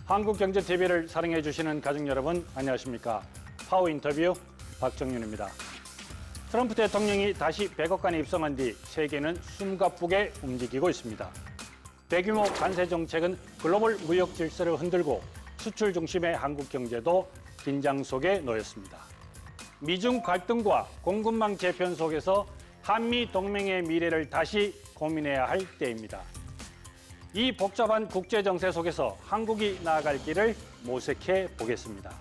한국경제TV를 사랑해 주시는 가족 여러분, 안녕하십니까. 파워 인터뷰 박정윤입니다. 트럼프 대통령이 다시 백악관에 입성한 뒤 세계는 숨가쁘게 움직이고 있습니다. 대규모 관세 정책은 글로벌 무역 질서를 흔들고 수출 중심의 한국 경제도 긴장 속에 놓였습니다. 미중 갈등과 공급망 재편 속에서 한미 동맹의 미래를 다시 고민해야 할 때입니다. 이 복잡한 국제 정세 속에서 한국이 나아갈 길을 모색해 보겠습니다.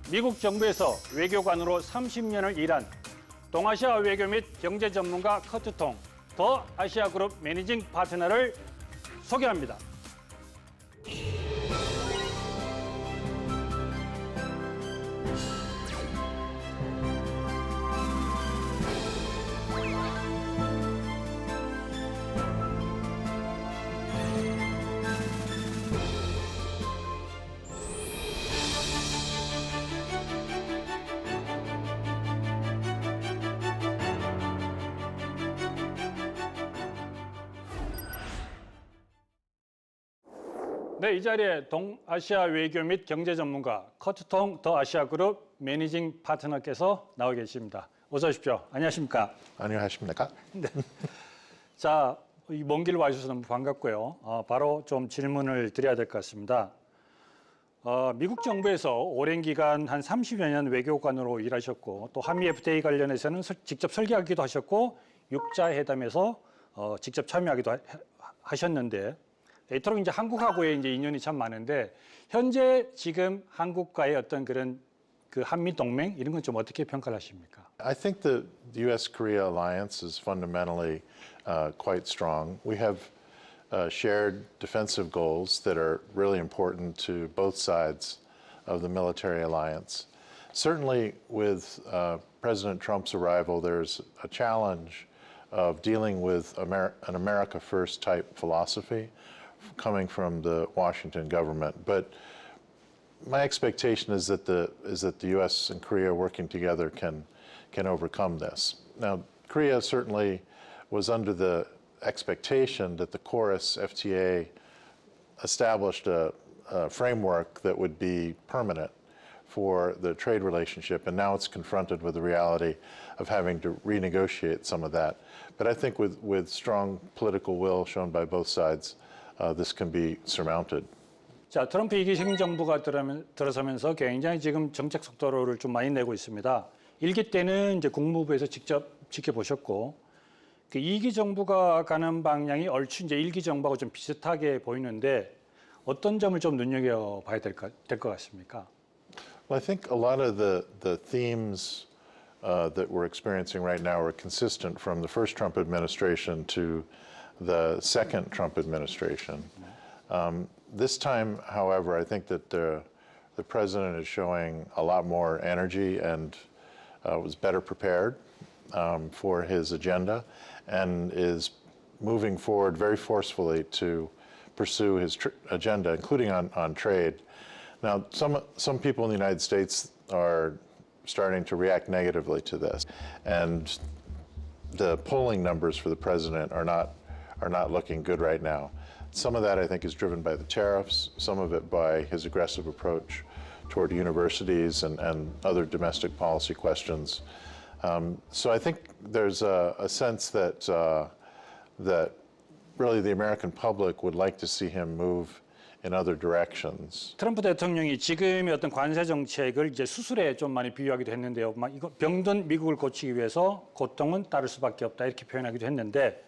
미국 정부에서 외교관으로 30년을 일한 동아시아 외교 및 경제 전문가 커트통 더 아시아그룹 매니징 파트너를 소개합니다. 네, 이 자리에 동아시아 외교 및 경제 전문가 커트통 더 아시아그룹 매니징 파트너께서 나와 계십니다. 어서 오십시오. 안녕하십니까? 안녕하십니까? 네. 자, 이 먼 길 와주셔서 너무 반갑고요. 바로 좀 질문을 드려야 될 것 같습니다. 미국 정부에서 오랜 기간 한 30여 년 외교관으로 일하셨고 또 한미 FTA 관련해서는 직접 설계하기도 하셨고 6자 회담에서 직접 참여하기도 하셨는데 이토록 이제 한국하고의 이제 인연이 참 많은데 현재 지금 한국과의 어떤 그런 그 한미 동맹 이런 건 좀 어떻게 평가를 하십니까? I think the U.S.-Korea alliance is fundamentally quite strong. We have shared defensive goals that are really important to both sides of the military alliance. Certainly with President Trump's arrival, there's a challenge of dealing with an America First type philosophy coming from the Washington government. But my expectation is that the U.S. and Korea working together can overcome this. Now, Korea certainly was under the expectation that the KORUS FTA established a framework that would be permanent for the trade relationship, and now it's confronted with the reality of having to renegotiate some of that. But I think with strong political will shown by both sides, this can be surmounted. 자, 트럼프 2기 행정부가 들어서면서 굉장히 지금 정책 속도를 좀 많이 내고 있습니다. 1기 때는 이제 국무부에서 직접 지켜보셨고, 그 2기 정부가 가는 방향이 얼추 이제 1기 정부하고 좀 비슷하게 보이는데 어떤 점을 좀 눈여겨봐야 될 것 같습니까? Well, I think a lot of the themes that we're experiencing right now are consistent from the first Trump administration to the second Trump administration. This time, however, I think that the president is showing a lot more energy and was better prepared for his agenda and is moving forward very forcefully to pursue his agenda, including on trade. Now, some people in the United States are starting to react negatively to this, and the polling numbers for the president are not looking good right now. Some of that, I think, is driven by the tariffs, some of it by his aggressive approach toward universities and other domestic policy questions. So I think there's a sense that really the American public would like to see him move in other directions. 트럼프 대통령이 지금의 어떤 관세 정책을 이제 수술에 좀 많이 비유하기도 했는데요. 막 이거 병든 미국을 고치기 위해서 고통은 따를 수밖에 없다 이렇게 표현하기도 했는데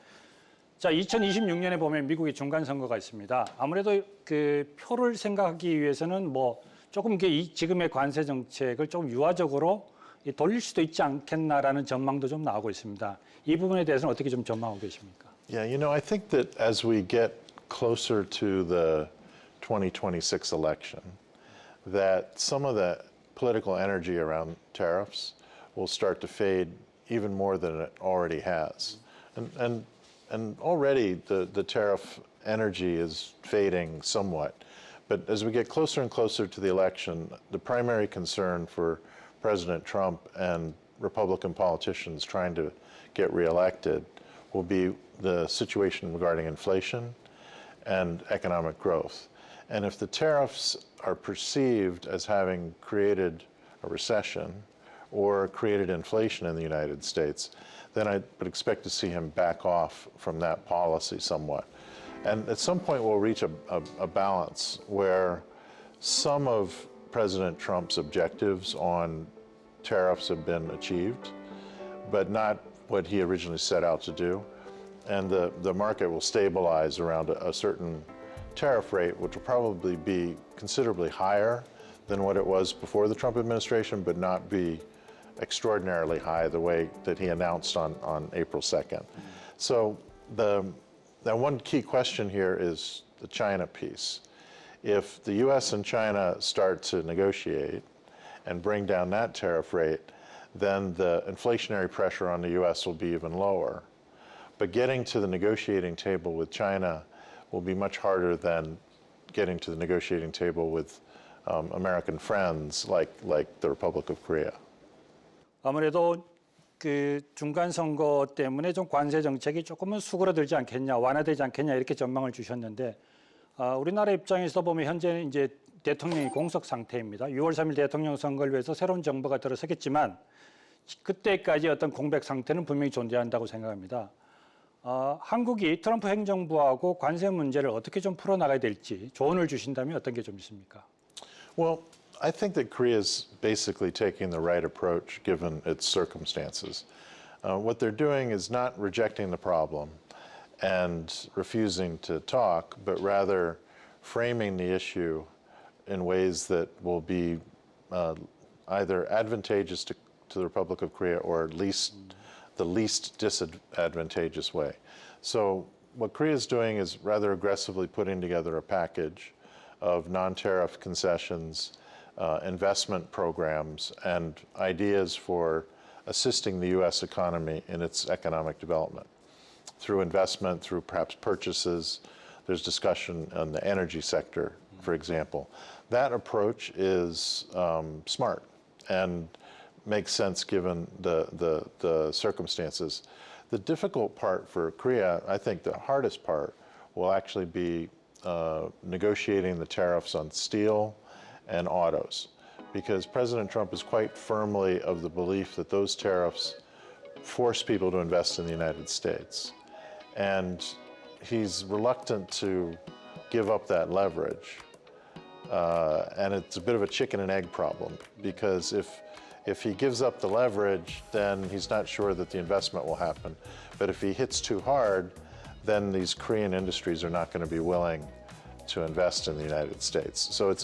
자, 2026년에 보면 미국의 중간 선거가 있습니다. 아무래도 그 표를 생각하기 위해서는 뭐 조금 지금의 관세 정책을 좀 유화적으로 돌릴 수도 있지 않겠나라는 전망도 좀 나오고 있습니다. 이 부분에 대해서는 어떻게 좀 전망하고 계십니까? Yeah, I think that as we get closer to the 2026 election, that some of the political energy around tariffs will start to fade even more than it already has. And already the tariff energy is fading somewhat. But as we get closer and closer to the election, the primary concern for President Trump and Republican politicians trying to get reelected will be the situation regarding inflation and economic growth. And if the tariffs are perceived as having created a recession or created inflation in the United States, then I would expect to see him back off from that policy somewhat. And at some point, we'll reach a balance where some of President Trump's objectives on tariffs have been achieved, but not what he originally set out to do. And the market will stabilize around a certain tariff rate, which will probably be considerably higher than what it was before the Trump administration, but not be extraordinarily high the way that he announced on April 2nd. So the one key question here is the China piece. If the US and China start to negotiate and bring down that tariff rate, then the inflationary pressure on the US will be even lower. But getting to the negotiating table with China will be much harder than getting to the negotiating table with American friends like the Republic of Korea. 아무래도 그 중간 선거 때문에 좀 관세 정책이 조금은 수그러들지 않겠냐, 완화되지 않겠냐 이렇게 전망을 주셨는데 우리나라 입장에서 보면 현재는 이제 대통령이 공석 상태입니다. 6월 3일 대통령 선거를 위해서 새로운 정부가 들어서겠지만 그때까지 어떤 공백 상태는 분명히 존재한다고 생각합니다. 한국이 트럼프 행정부하고 관세 문제를 어떻게 좀 풀어나가야 될지 조언을 주신다면 어떤 게 좀 있습니까? Well, I think that Korea is basically taking the right approach given its circumstances. What they're doing is not rejecting the problem and refusing to talk, but rather framing the issue in ways that will be either advantageous to the Republic of Korea or at least the least disadvantageous way. So what Korea is doing is rather aggressively putting together a package of non-tariff concessions, investment programs, and ideas for assisting the U.S. economy in its economic development. Through investment, through perhaps purchases, there's discussion on the energy sector, for example. That approach is smart and makes sense given the circumstances. The difficult part for Korea, I think the hardest part, will actually be negotiating the tariffs on steel and autos, because President Trump is quite firmly of the belief that those tariffs force people to invest in the United States. And he's reluctant to give up that leverage. And it's a bit of a chicken and egg problem, because if he gives up the leverage, then he's not sure that the investment will happen. But if he hits too hard, then these Korean industries are not going to be willing to invest in the United States. So it's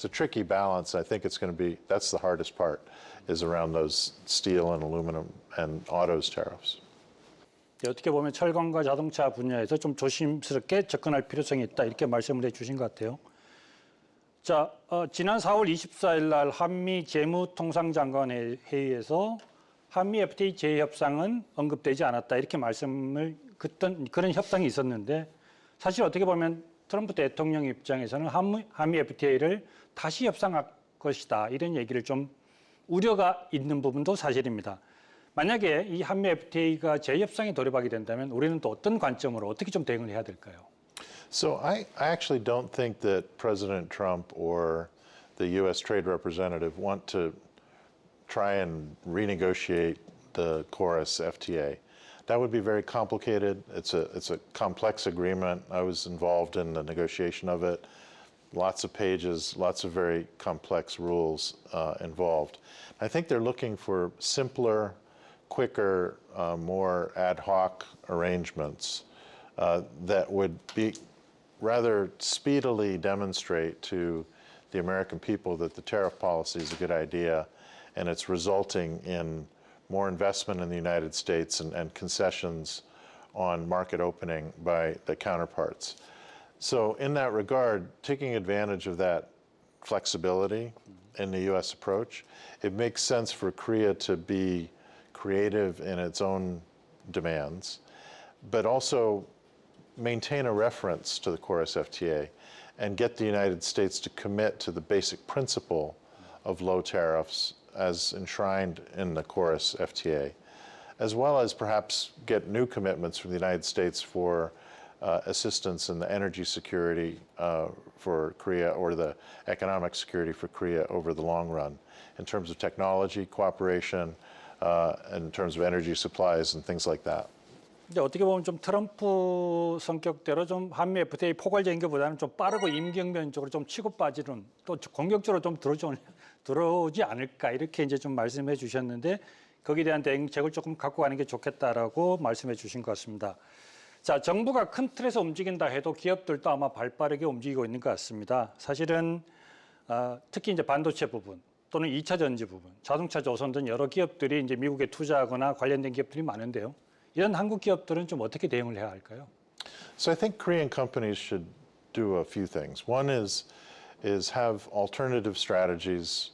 a tricky balance. I think it's going to be, that's the hardest part, is around those steel and aluminum and autos tariffs. 어떻게 보면 철강과 자동차 분야에서 좀 조심스럽게 접근할 필요성이 있다 이렇게 말씀을 해주신 것 같아요. 자, 지난 4월 24일 날 한미 재무통상장관 회의에서 한미 FTA 재협상은 언급되지 않았다 이렇게 말씀을 그런 협상이 있었는데 사실 어떻게 보면 트럼프 대통령 입장에서는 한미 FTA를 다시 협상할 것이다 이런 얘기를 좀 우려가 있는 부분도 사실입니다. 만약에 이 한미 FTA가 재협상에 돌입하게 된다면 우리는 또 어떤 관점으로 어떻게 좀 대응을 해야 될까요? So I actually don't think that President Trump or the U.S. Trade Representative want to try and renegotiate the KORUS FTA. That would be very complicated. It's a complex agreement. I was involved in the negotiation of it. Lots of pages, lots of very complex rules involved. I think they're looking for simpler, quicker, more ad hoc arrangements that would be rather speedily demonstrate to the American people that the tariff policy is a good idea and it's resulting in more investment in the United States and concessions on market opening by the counterparts. So in that regard, taking advantage of that flexibility in the U.S. approach, it makes sense for Korea to be creative in its own demands, but also maintain a reference to the KORUS FTA and get the United States to commit to the basic principle of low tariffs as enshrined in the KORUS FTA, as well as perhaps get new commitments from the United States for assistance in the energy security for Korea or the economic security for Korea over the long run in terms of technology, cooperation, in terms of energy supplies and things like that. 이제 어떻게 보면 좀 트럼프 성격대로 좀 한미 FTA 포괄적인 것보다는 좀 빠르고 임경면적으로 좀 치고 빠지는 또 공격적으로 좀 들어오지 않을까 이렇게 이제 좀 말씀해 주셨는데 거기에 대한 대응책을 조금 갖고 가는 게 좋겠다라고 말씀해 주신 것 같습니다. 자, 정부가 큰 틀에서 움직인다 해도 기업들도 아마 발빠르게 움직이고 있는 것 같습니다. 사실은 특히 이제 반도체 부분 또는 2차 전지 부분, 자동차 조선 등 여러 기업들이 이제 미국에 투자하거나 관련된 기업들이 많은데요. 이런 한국 기업들은 좀 어떻게 대응을 해야 할까요? So I think Korean companies should do a few things. One is have alternative strategies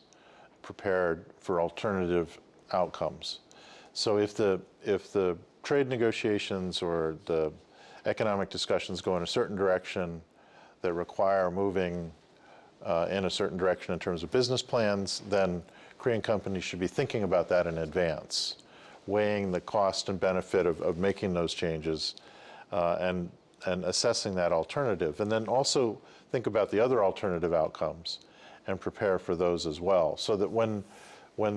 prepared for alternative outcomes. So if the trade negotiations or the economic discussions go in a certain direction that require moving in a certain direction in terms of business plans, then Korean companies should be thinking about that in advance, weighing the cost and benefit of making those changes and assessing that alternative. And then also think about the other alternative outcomes and prepare for those as well, so that when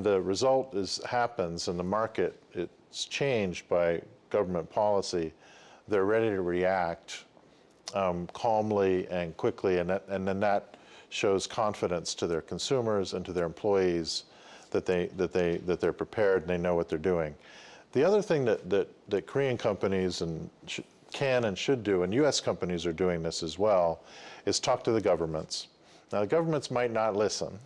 the result happens and the market it's changed by government policy, they're ready to react calmly and quickly, and then that shows confidence to their consumers and to their employees that they're prepared and they know what they're doing. The other thing that Korean companies can and should do, and U.S. companies are doing this as well, is talk to the governments. Now, the governments might not listen,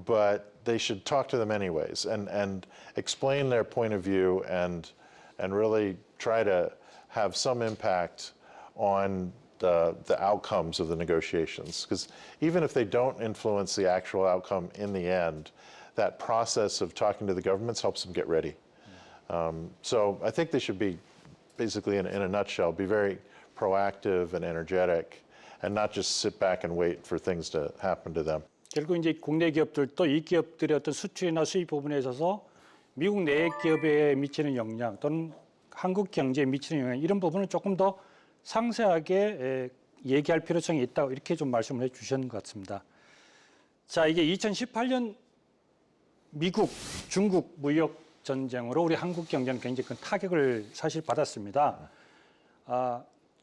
but they should talk to them anyways and explain their point of view and really try to have some impact on the outcomes of the negotiations. Because even if they don't influence the actual outcome in the end, that process of talking to the governments helps them get ready. So I think they should be, basically in a nutshell, be very proactive and energetic and not just sit back and wait for things to happen to them. 결국 이제 국내 기업들도 이 기업들의 어떤 수출이나 수입 부분에 있어서 미국 내 기업에 미치는 영향 또는 한국 경제에 미치는 영향 이런 부분은 조금 더 상세하게 얘기할 필요성이 있다고 이렇게 좀 말씀을 해주셨는 것 같습니다. 자, 이게 2018년 미국, 중국 무역 전쟁으로 우리 한국 경제는 굉장히 큰 타격을 사실 받았습니다.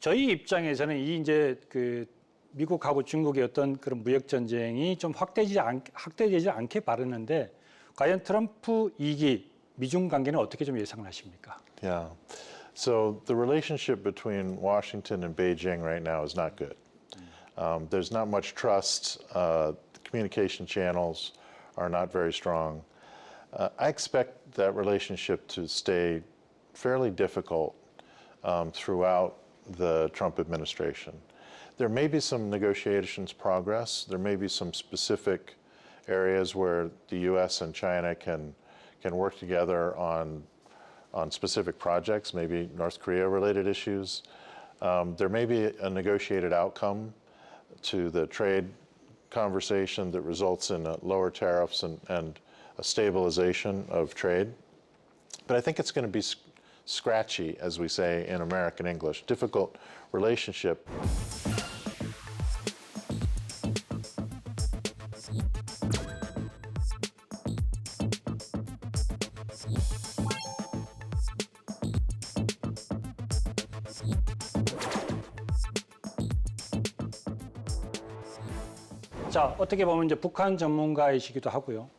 저희 입장에서는 이 이제 그 미국하고 중국의 어떤 그런 무역 전쟁이 좀 확대되지 않게 바라는데 과연 트럼프 2기 미중 관계는 어떻게 좀 예상하십니까? Yeah. So the relationship between Washington and Beijing right now is not good. There's not much trust. The communication channels are not very strong. I expect that relationship to stay fairly difficult throughout the Trump administration. There may be some negotiations progress. There may be some specific areas where the U.S. and China can work together on specific projects, maybe North Korea-related issues. There may be a negotiated outcome to the trade conversation that results in lower tariffs and a stabilization of trade. But I think it's going to be scratchy, as we say in American English, difficult relationship. 자, 어떻게 보면 이제 북한 전문가이시기도 하고요.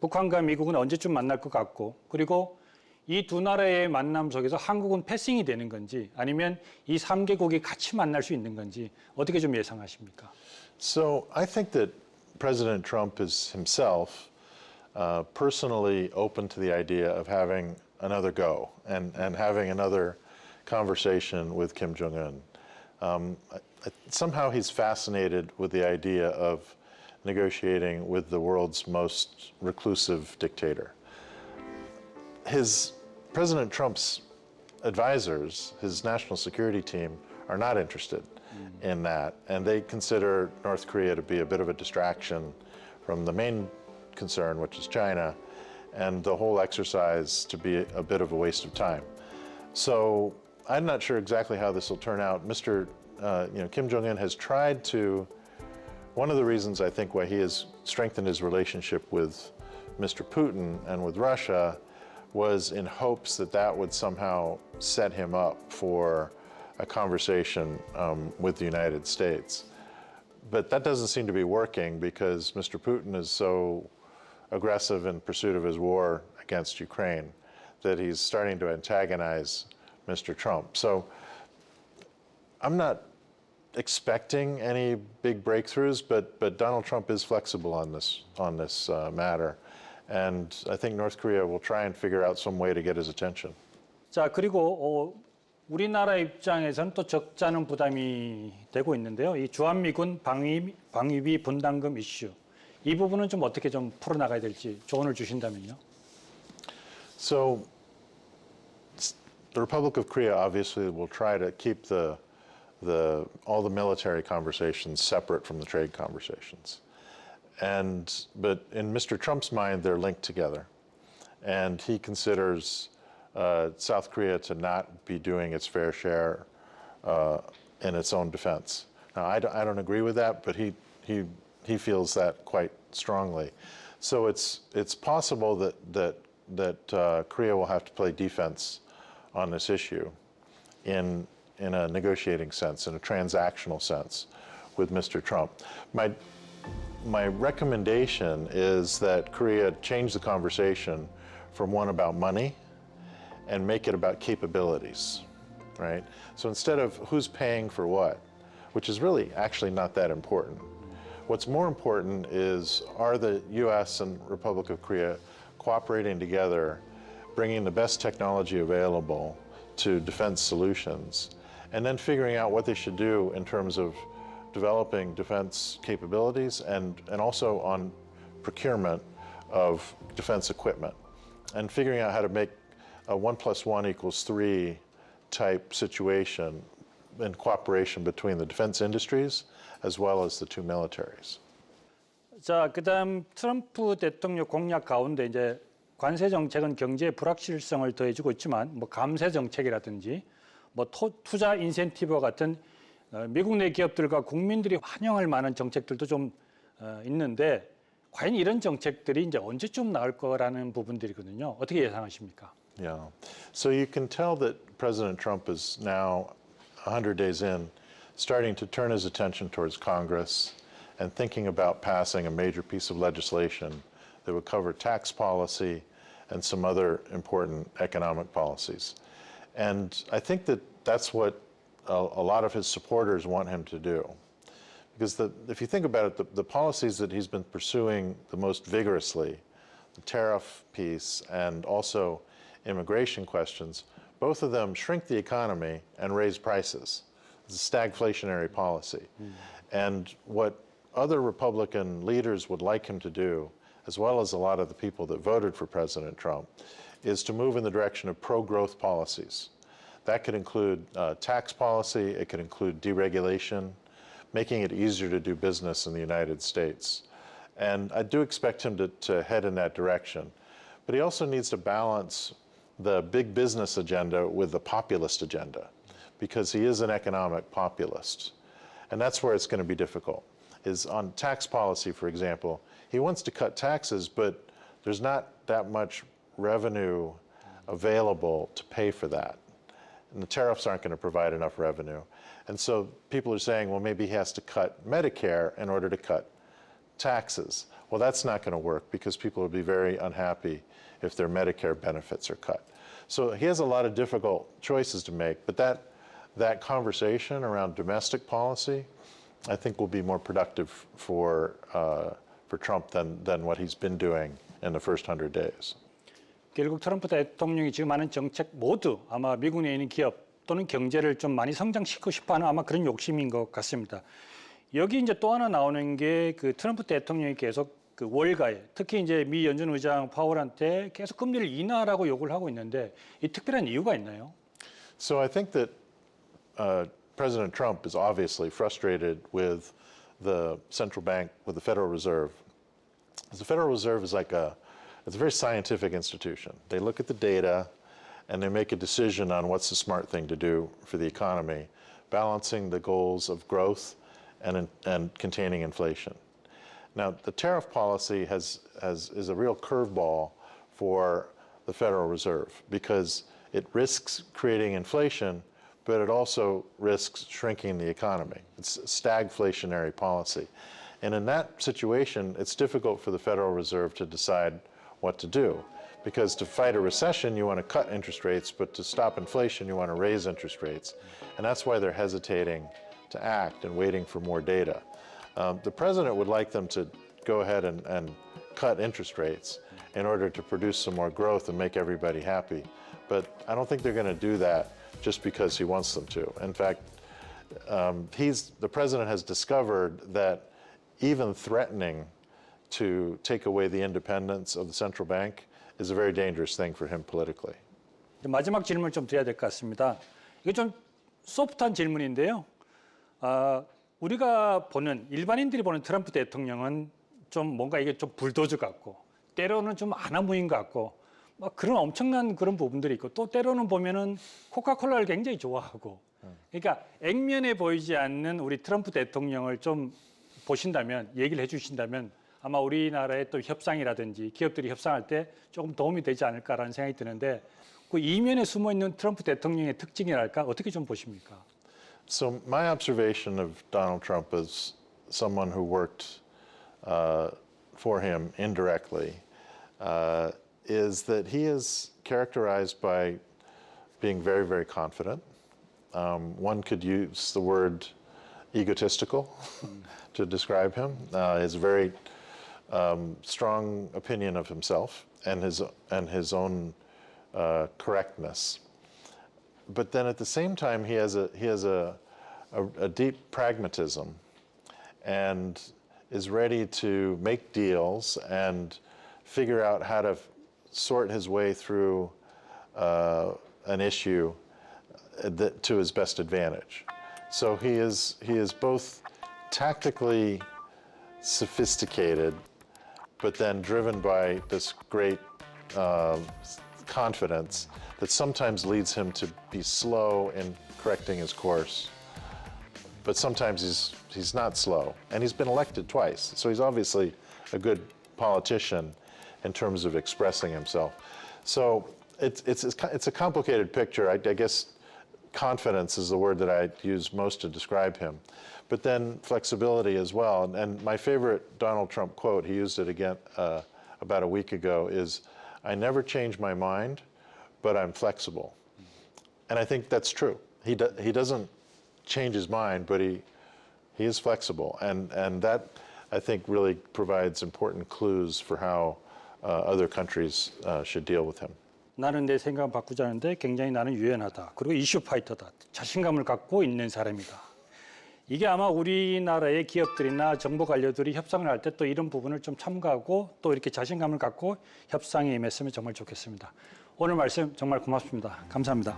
북한과 미국은 언제쯤 만날 것 같고, 그리고 이 두 나라의 만남 속에서 한국은 패싱이 되는 건지, 아니면 이 3개국이 같이 만날 수 있는 건지 어떻게 좀 예상하십니까? So I think that President Trump is himself personally open to the idea of having another go and having another conversation with Kim Jong-un. Somehow he's fascinated with the idea of negotiating with the world's most reclusive dictator. President Trump's advisors, his national security team, are not interested in that, and they consider North Korea to be a bit of a distraction from the main concern, which is China, and the whole exercise to be a bit of a waste of time. So I'm not sure exactly how this will turn out. Kim Jong-un has tried to. One of the reasons I think why he has strengthened his relationship with Mr. Putin and with Russia was in hopes that that would somehow set him up for a conversation with the United States. But that doesn't seem to be working because Mr. Putin is so aggressive in pursuit of his war against Ukraine that he's starting to antagonize Mr. Trump. So I'm not expecting any big breakthroughs, but Donald Trump is flexible on this matter. And I think North Korea will try and figure out some way to get his attention. 자, 그리고 우리나라 입장에서는 또 적잖은 부담이 되고 있는데요. 이 주한미군 방위비 분담금 이슈. 이 부분은 좀 어떻게 좀 풀어나가야 될지 조언을 주신다면요. So the Republic of Korea obviously will try to keep all the military conversations separate from the trade conversations. But in Mr. Trump's mind, they're linked together. And he considers South Korea to not be doing its fair share in its own defense. Now, I don't agree with that, but he feels that quite strongly. So it's possible that Korea will have to play defense on this issue in a negotiating sense, in a transactional sense with Mr. Trump. My recommendation is that Korea change the conversation from one about money and make it about capabilities, right? So instead of who's paying for what, which is really actually not that important, what's more important is are the US and Republic of Korea cooperating together, bringing the best technology available to defense solutions, and then figuring out what they should do in terms of developing defense capabilities and also on procurement of defense equipment and figuring out how to make a 1 + 1 = 3 type situation in cooperation between the defense industries as well as the two militaries. 자, 그다음 트럼프 대통령 공약 가운데 이제 관세 정책은 경제 불확실성을 더해주고 있지만 뭐 감세 정책이라든지 뭐 투자 인센티브와 같은 미국 내 기업들과 국민들이 환영할 만한 정책들도 좀 있는데 과연 이런 정책들이 이제 언제쯤 나올 거라는 부분들이거든요. 어떻게 예상하십니까? Yeah. So you can tell that President Trump is now 100 days in starting to turn his attention towards Congress and thinking about passing a major piece of legislation that would cover tax policy and some other important economic policies. And I think that that's what a lot of his supporters want him to do. Because if you think about it, the policies that he's been pursuing the most vigorously, the tariff piece and also immigration questions, both of them shrink the economy and raise prices. It's a stagflationary policy. And what other Republican leaders would like him to do, as well as a lot of the people that voted for President Trump, is to move in the direction of pro-growth policies. That could include tax policy, it could include deregulation, making it easier to do business in the United States. And I do expect him to head in that direction. But he also needs to balance the big business agenda with the populist agenda, because he is an economic populist. And that's where it's going to be difficult, is on tax policy, for example. He wants to cut taxes, but there's not that much revenue available to pay for that. And the tariffs aren't going to provide enough revenue. And so people are saying, well, maybe he has to cut Medicare in order to cut taxes. Well, that's not going to work because people will be very unhappy if their Medicare benefits are cut. So he has a lot of difficult choices to make, but that conversation around domestic policy, I think will be more productive for Trump than what he's been doing in the first 100 days. 결국 트럼프 대통령이 지금 하는 정책 모두 아마 미국 내에 있는 기업 또는 경제를 좀 많이 성장시키고 싶어하는 아마 그런 욕심인 것 같습니다. 여기 이제 또 하나 나오는 게 그 트럼프 대통령이 계속 그 월가에 특히 이제 미 연준 의장 파월한테 계속 금리를 인하하라고 요구를 하고 있는데 이 특별한 이유가 있나요? So I think that President Trump is obviously frustrated with the central bank, with the Federal Reserve. The Federal Reserve is it's a very scientific institution. They look at the data and they make a decision on what's the smart thing to do for the economy, balancing the goals of growth and containing inflation. Now, the tariff policy is a real curveball for the Federal Reserve because it risks creating inflation, but it also risks shrinking the economy. It's a stagflationary policy. And in that situation, it's difficult for the Federal Reserve to decide what to do. Because to fight a recession, you want to cut interest rates, but to stop inflation, you want to raise interest rates. And that's why they're hesitating to act and waiting for more data. The president would like them to go ahead and cut interest rates in order to produce some more growth and make everybody happy. But I don't think they're going to do that just because he wants them to. In fact, the president has discovered that even threatening to take away the independence of the central bank is a very dangerous thing for him politically. 마지막 질문을 좀 드려야 될 것 같습니다. 이게 좀 소프트한 질문인데요. 우리가 보는 일반인들이 보는 트럼프 대통령은 좀 뭔가 이게 좀 불도저 같고 때로는 좀 아나무인 것 같고 막 그런 엄청난 그런 부분들이 있고 또 때로는 보면은 코카콜라를 굉장히 좋아하고 그러니까 액면에 보이지 않는 우리 트럼프 대통령을 좀 보신다면 얘기를 해주신다면 아마 우리나라의 또 협상이라든지 기업들이 협상할 때 조금 도움이 되지 않을까라는 생각이 드는데 그 이면에 숨어 있는 트럼프 대통령의 특징이랄까 어떻게 좀 보십니까? So my observation of Donald Trump as someone who worked for him indirectly is that he is characterized by being very, very confident. One could use the word egotistical to describe him. He has a very strong opinion of himself and his own correctness. But then at the same time, he has a deep pragmatism and is ready to make deals and figure out how to sort his way through an issue to his best advantage. So he is both tactically sophisticated, but then driven by this great confidence that sometimes leads him to be slow in correcting his course. But sometimes he's not slow, and he's been elected twice, so he's obviously a good politician in terms of expressing himself. So it's a complicated picture. I guess confidence is the word that I use most to describe him, but then flexibility as well. And my favorite Donald Trump quote, he used it again about a week ago, is, "I never change my mind, but I'm flexible." And I think that's true. He doesn't change his mind, but he is flexible, and that I think really provides important clues for how other countries should deal with him. 나는 내 생각을 바꾸자는데 굉장히 나는 유연하다. 그리고 이슈 파이터다. 자신감을 갖고 있는 사람이다. 이게 아마 우리나라의 기업들이나 정보 관료들이 협상을 할 때 또 이런 부분을 좀 참고하고 또 이렇게 자신감을 갖고 협상에 임했으면 정말 좋겠습니다. 오늘 말씀 정말 고맙습니다. 감사합니다.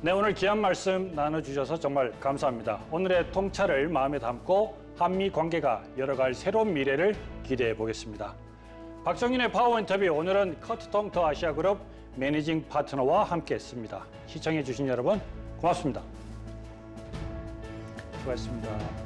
네, 오늘 귀한 말씀 나눠주셔서 정말 감사합니다. 오늘의 통찰을 마음에 담고 한미 관계가 열어갈 새로운 미래를 기대해 보겠습니다. 박정윤의 파워 인터뷰, 오늘은 커트통 더 아시아그룹 매니징 파트너와 함께했습니다. 시청해 주신 여러분 고맙습니다. 수고하셨습니다.